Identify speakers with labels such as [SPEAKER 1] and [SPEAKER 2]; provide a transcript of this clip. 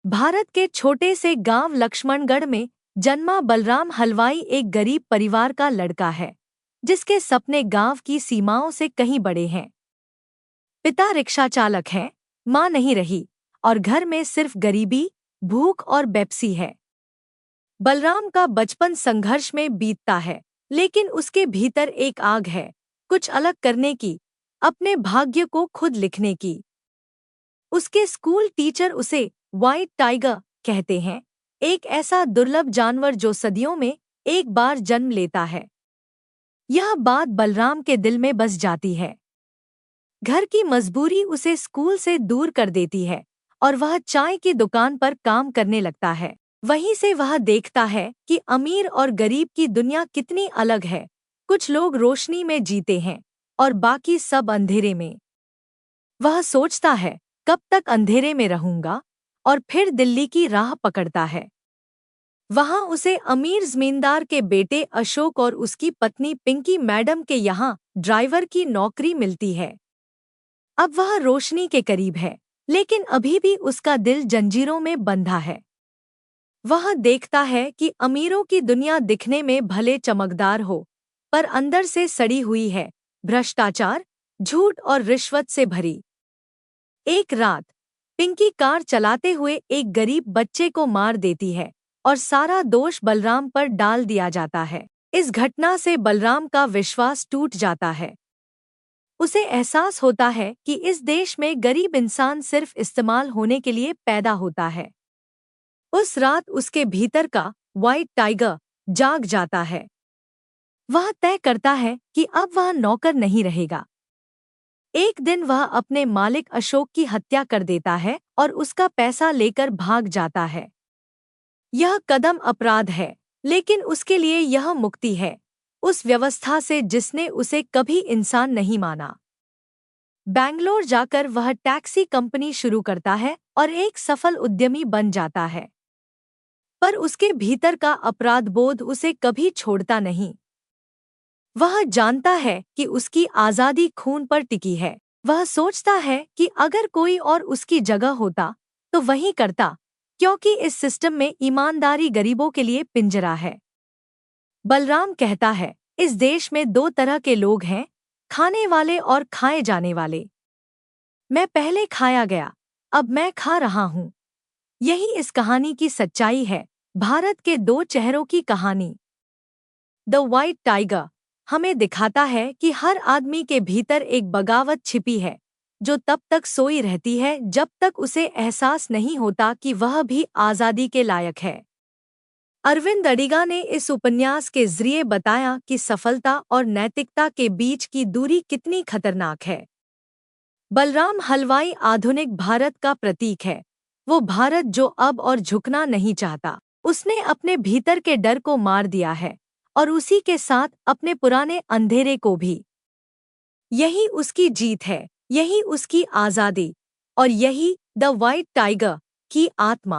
[SPEAKER 1] भारत के छोटे से गांव लक्ष्मणगढ़ में जन्मा बलराम हलवाई एक गरीब परिवार का लड़का है, जिसके सपने गांव की सीमाओं से कहीं बड़े हैं। पिता रिक्शा चालक हैं, मां नहीं रही और घर में सिर्फ गरीबी, भूख और बेप्सी है। बलराम का बचपन संघर्ष में बीतता है, लेकिन उसके भीतर एक आग है, कुछ अलग करने की, अपने भाग्य को खुद लिखने की। उसके स्कूल टीचर उसे व्हाइट टाइगर कहते हैं, एक ऐसा दुर्लभ जानवर जो सदियों में एक बार जन्म लेता है। यह बात बलराम के दिल में बस जाती है। घर की मजबूरी उसे स्कूल से दूर कर देती है और वह चाय की दुकान पर काम करने लगता है। वहीं से वह देखता है कि अमीर और गरीब की दुनिया कितनी अलग है। कुछ लोग रोशनी में जीते हैं और बाकी सब अंधेरे में। वह सोचता है, कब तक अंधेरे में रहूंगा, और फिर दिल्ली की राह पकड़ता है। वहां उसे अमीर जमींदार के बेटे अशोक और उसकी पत्नी पिंकी मैडम के यहाँ ड्राइवर की नौकरी मिलती है। अब वह रोशनी के करीब है, लेकिन अभी भी उसका दिल जंजीरों में बंधा है। वह देखता है कि अमीरों की दुनिया दिखने में भले चमकदार हो, पर अंदर से सड़ी हुई है, भ्रष्टाचार, झूठ और रिश्वत से भरी। एक रात पिंकी कार चलाते हुए एक गरीब बच्चे को मार देती है और सारा दोष बलराम पर डाल दिया जाता है। इस घटना से बलराम का विश्वास टूट जाता है। उसे एहसास होता है कि इस देश में गरीब इंसान सिर्फ इस्तेमाल होने के लिए पैदा होता है। उस रात उसके भीतर का व्हाइट टाइगर जाग जाता है। वह तय करता है कि अब वह नौकर नहीं रहेगा। एक दिन वह अपने मालिक अशोक की हत्या कर देता है और उसका पैसा लेकर भाग जाता है। यह कदम अपराध है, लेकिन उसके लिए यह मुक्ति है, उस व्यवस्था से जिसने उसे कभी इंसान नहीं माना। बैंगलोर जाकर वह टैक्सी कंपनी शुरू करता है और एक सफल उद्यमी बन जाता है। पर उसके भीतर का अपराध बोध उसे कभी छोड़ता नहीं। वह जानता है कि उसकी आज़ादी खून पर टिकी है। वह सोचता है कि अगर कोई और उसकी जगह होता तो वही करता, क्योंकि इस सिस्टम में ईमानदारी गरीबों के लिए पिंजरा है। बलराम कहता है, इस देश में दो तरह के लोग हैं, खाने वाले और खाए जाने वाले। मैं पहले खाया गया, अब मैं खा रहा हूँ। यही इस कहानी की सच्चाई है, भारत के दो चेहरों की कहानी। द व्हाइट टाइगर हमें दिखाता है कि हर आदमी के भीतर एक बगावत छिपी है, जो तब तक सोई रहती है जब तक उसे एहसास नहीं होता कि वह भी आज़ादी के लायक है। अरविंद अडिगा ने इस उपन्यास के जरिए बताया कि सफलता और नैतिकता के बीच की दूरी कितनी खतरनाक है। बलराम हलवाई आधुनिक भारत का प्रतीक है, वो भारत जो अब और झुकना नहीं चाहता। उसने अपने भीतर के डर को मार दिया है और उसी के साथ अपने पुराने अंधेरे को भी। यही उसकी जीत है, यही उसकी आज़ादी, और यही द व्हाइट टाइगर की आत्मा।